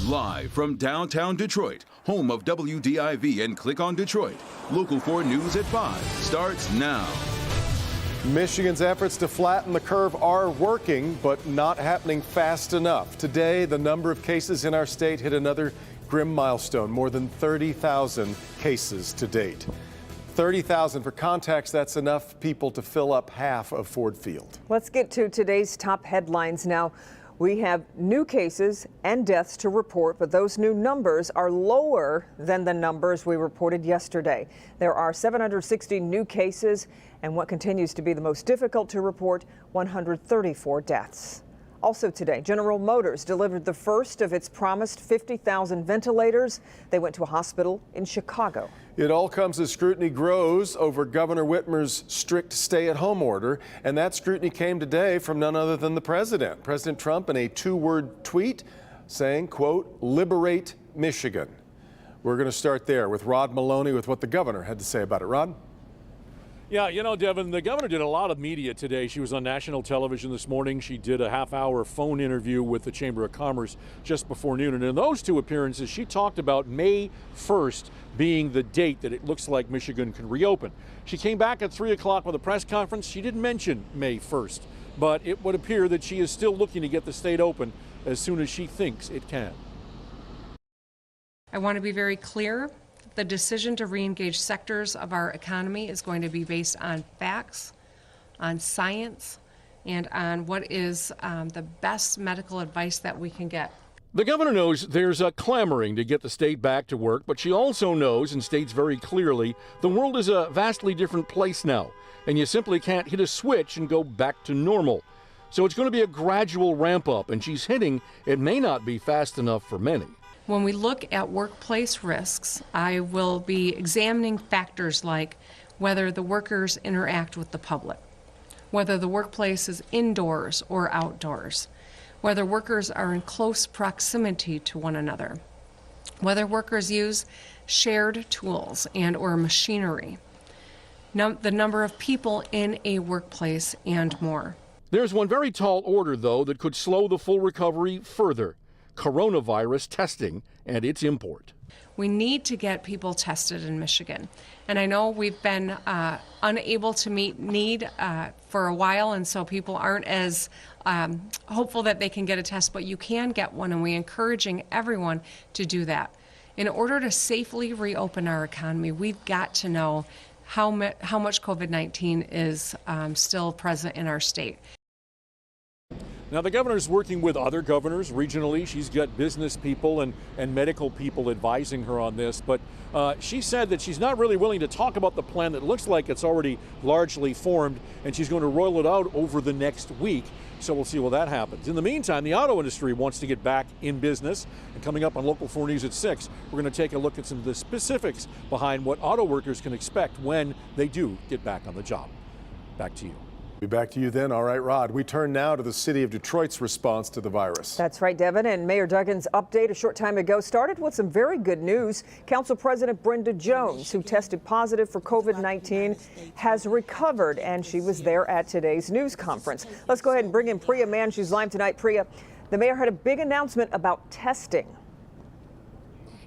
Live from downtown Detroit, home of WDIV and Click on Detroit, Local 4 News at 5 starts now. Michigan's efforts to flatten the curve are working, but not happening fast enough. Today, the number of cases in our state hit another grim milestone, more than 30,000 cases to date. 30,000, for context, that's enough people to fill up half of Ford Field. Let's get to today's top headlines now. We have new cases and deaths to report, but those new numbers are lower than the numbers we reported yesterday. There are 760 new cases and what continues to be the most difficult to report, 134 deaths. Also today, General Motors delivered the first of its promised 50,000 ventilators. They went to a hospital in Chicago. It all comes as scrutiny grows over Governor Whitmer's strict stay-at-home order, and that scrutiny came today from none other than the president. President Trump in a two-word tweet saying, quote, "Liberate Michigan." We're going to start there with Rod Maloney with what the governor had to say about it. Rod? Yeah, you know, Devin, the governor did a lot of media today. She was on national television this morning. She did a half-hour phone interview with the Chamber of Commerce just before noon. And in those two appearances, she talked about May 1st being the date that it looks like Michigan can reopen. She came back at 3 o'clock with a press conference. She didn't mention May 1st, but it would appear that she is still looking to get the state open as soon as she thinks it can. I want to be very clear. The decision to re-engage sectors of our economy is going to be based on facts, on science, and on what is the best medical advice that we can get. The governor knows there's a clamoring to get the state back to work, but she also knows and states very clearly the world is a vastly different place now, and you simply can't hit a switch and go back to normal. So it's going to be a gradual ramp up, and she's hinting it may not be fast enough for many. When we look at workplace risks, I will be examining factors like whether the workers interact with the public, whether the workplace is indoors or outdoors, whether workers are in close proximity to one another, whether workers use shared tools and or machinery, the number of people in a workplace, and more. There's one very tall order, though, that could slow the full recovery further: coronavirus testing and its import. We need to get people tested in Michigan. And I know we've been unable to meet need for a while, and so people aren't as hopeful that they can get a test, but you can get one, and we're encouraging everyone to do that. In order to safely reopen our economy, we've got to know how much COVID-19 is still present in our state. Now, the governor's working with other governors regionally. She's got business people and medical people advising her on this. But she said that she's not really willing to talk about the plan that looks like it's already largely formed, and she's going to roll it out over the next week. So we'll see what that happens. In the meantime, the auto industry wants to get back in business. And coming up on Local 4 News at 6, we're going to take a look at some of the specifics behind what auto workers can expect when they do get back on the job. Back to you. Be back to you then. All right, Rod. We turn now to the city of Detroit's response to the virus. That's right, Devin. And Mayor Duggan's update a short time ago started with some very good news. Council President Brenda Jones, who tested positive for COVID-19, has recovered, and she was there at today's news conference. Let's go ahead and bring in Priya Mann. She's live tonight. Priya, the mayor had a big announcement about testing.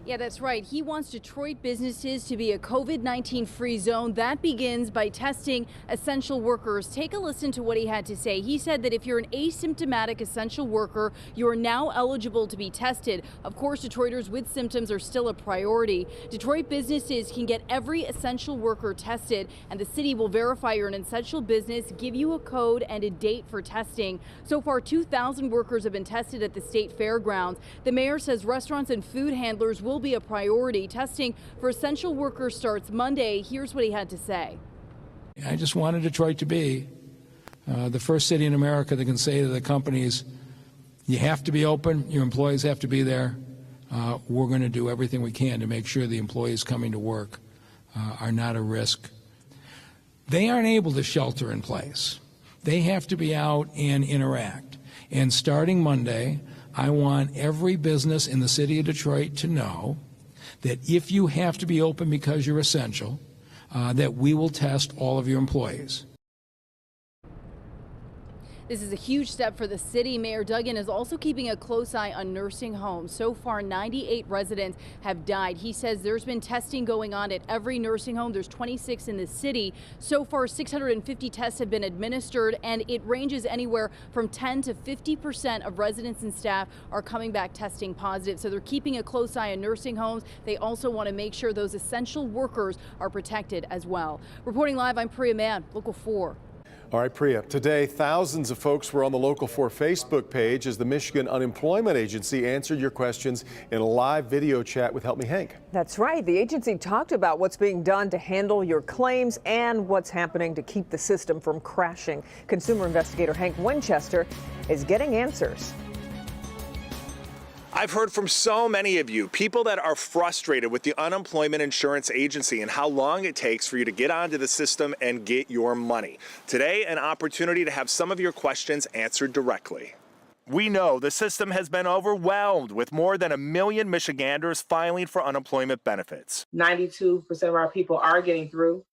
Yeah, that's right. He wants Detroit businesses to be a COVID-19 free zone. That begins by testing essential workers. Take a listen to what he had to say. He said that if you're an asymptomatic essential worker, you are now eligible to be tested. Of course, Detroiters with symptoms are still a priority. Detroit businesses can get every essential worker tested, and the city will verify you're an essential business, give you a code and a date for testing. So far, 2,000 workers have been tested at the state fairgrounds. The mayor says restaurants and food handlers will be a priority. Testing for essential workers starts Monday. Here's what he had to say. I just wanted Detroit to be the first city in America that can say to the companies, you have to be open, your employees have to be there. We're going to do everything we can to make sure the employees coming to work are not a risk. They aren't able to shelter in place. They have to be out and interact. And starting Monday, I want every business in the city of Detroit to know that if you have to be open because you're essential, that we will test all of your employees. This is a huge step for the city. Mayor Duggan is also keeping a close eye on nursing homes. So far, 98 residents have died. He says there's been testing going on at every nursing home. There's 26 in the city. So far, 650 tests have been administered, and it ranges anywhere from 10 to 50% of residents and staff are coming back testing positive. So they're keeping a close eye on nursing homes. They also want to make sure those essential workers are protected as well. Reporting live, I'm Priya Mann, Local 4. All right, Priya. Today, thousands of folks were on the Local 4 Facebook page as the Michigan Unemployment Agency answered your questions in a live video chat with Help Me Hank. That's right. The agency talked about what's being done to handle your claims and what's happening to keep the system from crashing. Consumer investigator Hank Winchester is getting answers. I've heard from so many of you, people that are frustrated with the Unemployment Insurance Agency and how long it takes for you to get onto the system and get your money. Today, an opportunity to have some of your questions answered directly. We know the system has been overwhelmed with more than 1 million Michiganders filing for unemployment benefits. 92% of our people are getting through.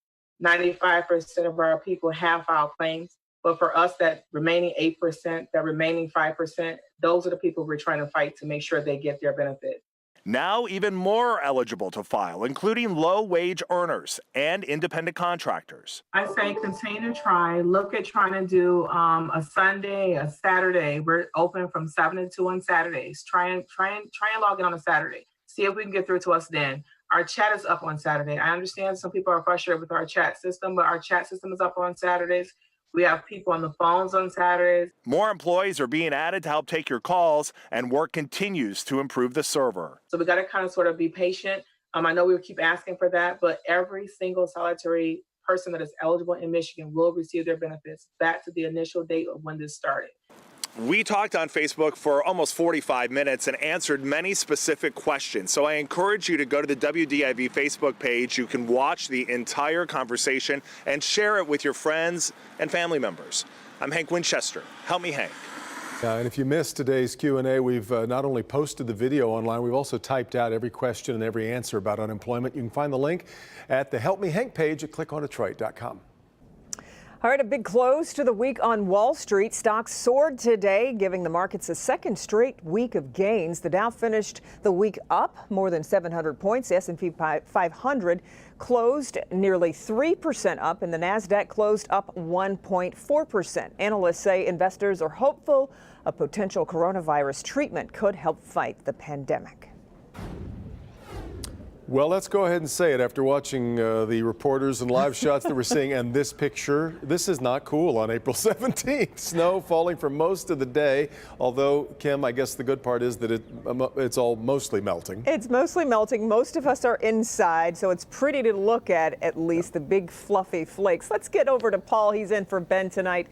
95% of our people have filed claims. But for us, that remaining 8%, that remaining 5%, those are the people we're trying to fight to make sure they get their benefit. Now even more eligible to file, including low-wage earners and independent contractors. I say continue to try. Look at trying to do a Sunday, a Saturday. We're open from 7 to 2 on Saturdays. Try and log in on a Saturday. See if we can get through to us then. Our chat is up on Saturday. I understand some people are frustrated with our chat system, but our chat system is up on Saturdays. We have people on the phones on Saturdays. More employees are being added to help take your calls, and work continues to improve the server. So we got to kind of sort of be patient. I know we keep asking for that, but every single solitary person that is eligible in Michigan will receive their benefits back to the initial date of when this started. We talked on Facebook for almost 45 minutes and answered many specific questions. So I encourage you to go to the WDIV Facebook page. You can watch the entire conversation and share it with your friends and family members. I'm Hank Winchester. Help Me Hank. And if you missed today's Q&A, we've not only posted the video online, we've also typed out every question and every answer about unemployment. You can find the link at the Help Me Hank page at clickondetroit.com. All right, a big close to the week on Wall Street. Stocks soared today, giving the markets a second straight week of gains. The Dow finished the week up more than 700 points. The S&P 500 closed nearly 3% up, and the Nasdaq closed up 1.4%. Analysts say investors are hopeful a potential coronavirus treatment could help fight the pandemic. Well, let's go ahead and say it after watching the reporters and live shots that we're seeing and this picture. This is not cool on April 17th. Snow falling for most of the day, although, Kim, I guess the good part is that it's all mostly melting. It's mostly melting. Most of us are inside, so it's pretty to look at least, the big fluffy flakes. Let's get over to Paul. He's in for Ben tonight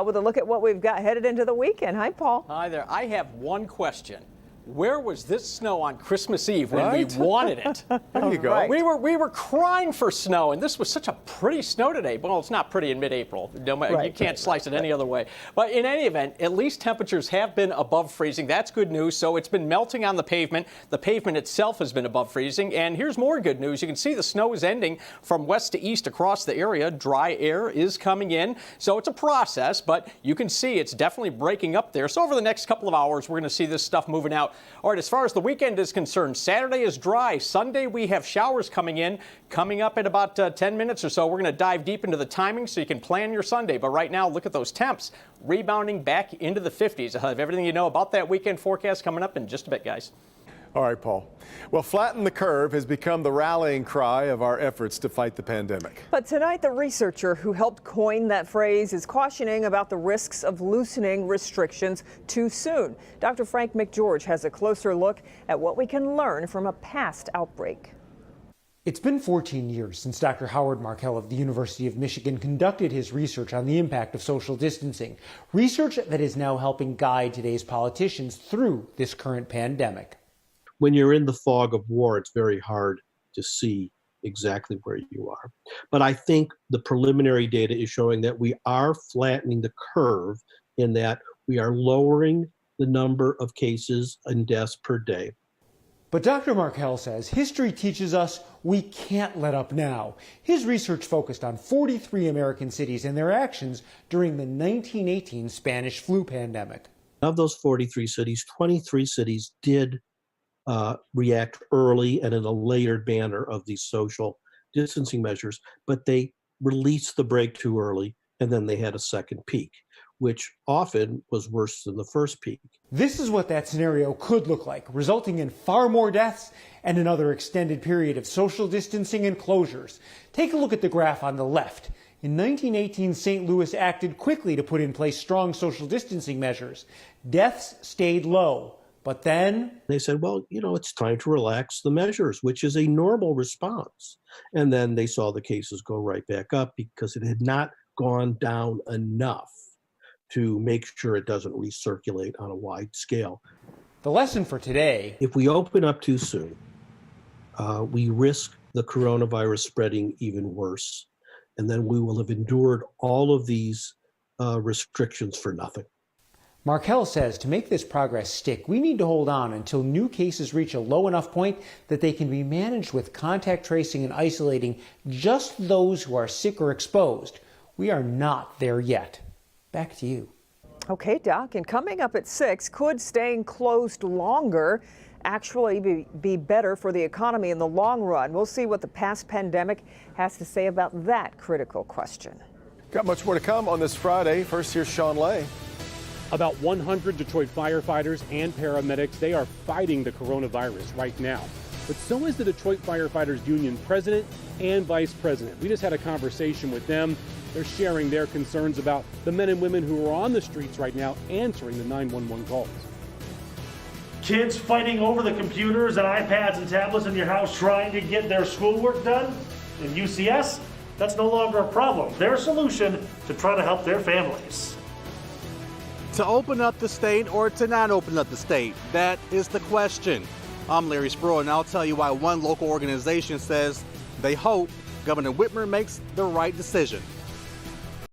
with a look at what we've got headed into the weekend. Hi, Paul. Hi there. I have one question. Where was this snow on Christmas Eve when we wanted it? There you go. Right. We were crying for snow, and this was such a pretty snow today. Well, it's not pretty in mid-April. You can't slice it any other way. But in any event, at least temperatures have been above freezing. That's good news. So it's been melting on the pavement. The pavement itself has been above freezing. And here's more good news. You can see the snow is ending from west to east across the area. Dry air is coming in. So it's a process, but you can see it's definitely breaking up there. So over the next couple of hours, we're going to see this stuff moving out. All right, as far as the weekend is concerned, Saturday is dry. Sunday, we have showers coming up in about 10 minutes or so. We're going to dive deep into the timing so you can plan your Sunday. But right now, look at those temps rebounding back into the 50s. I'll have everything you know about that weekend forecast coming up in just a bit, guys. All right, Paul. Well, flatten the curve has become the rallying cry of our efforts to fight the pandemic. But tonight, the researcher who helped coin that phrase is cautioning about the risks of loosening restrictions too soon. Dr. Frank McGeorge has a closer look at what we can learn from a past outbreak. It's been 14 years since Dr. Howard Markel of the University of Michigan conducted his research on the impact of social distancing, research that is now helping guide today's politicians through this current pandemic. When you're in the fog of war, it's very hard to see exactly where you are. But I think the preliminary data is showing that we are flattening the curve in that we are lowering the number of cases and deaths per day. But Dr. Markell says history teaches us we can't let up now. His research focused on 43 American cities and their actions during the 1918 Spanish flu pandemic. Of those 43 cities, 23 cities did react early and in a layered manner of these social distancing measures, but they released the break too early, and then they had a second peak, which often was worse than the first peak. This is what that scenario could look like, resulting in far more deaths and another extended period of social distancing and closures. Take a look at the graph on the left. In 1918, St. Louis acted quickly to put in place strong social distancing measures. Deaths stayed low, but then they said, well, it's time to relax the measures, which is a normal response. And then they saw the cases go right back up because it had not gone down enough to make sure it doesn't recirculate on a wide scale. The lesson for today: if we open up too soon, we risk the coronavirus spreading even worse, and then we will have endured all of these restrictions for nothing. Markell says to make this progress stick, we need to hold on until new cases reach a low enough point that they can be managed with contact tracing and isolating just those who are sick or exposed. We are not there yet. Back to you. Okay, Doc, and coming up at 6, could staying closed longer actually be better for the economy in the long run? We'll see what the past pandemic has to say about that critical question. Got much more to come on this Friday. First, here's Sean Lay. About 100 Detroit firefighters and paramedics, they are fighting the coronavirus right now. But so is the Detroit Firefighters Union president and vice president. We just had a conversation with them. They're sharing their concerns about the men and women who are on the streets right now answering the 911 calls. Kids fighting over the computers and iPads and tablets in your house trying to get their schoolwork done in UCS, that's no longer a problem. Their solution to try to help their families. To open up the state or to not open up the state? That is the question. I'm Larry Sproul, and I'll tell you why one local organization says they hope Governor Whitmer makes the right decision.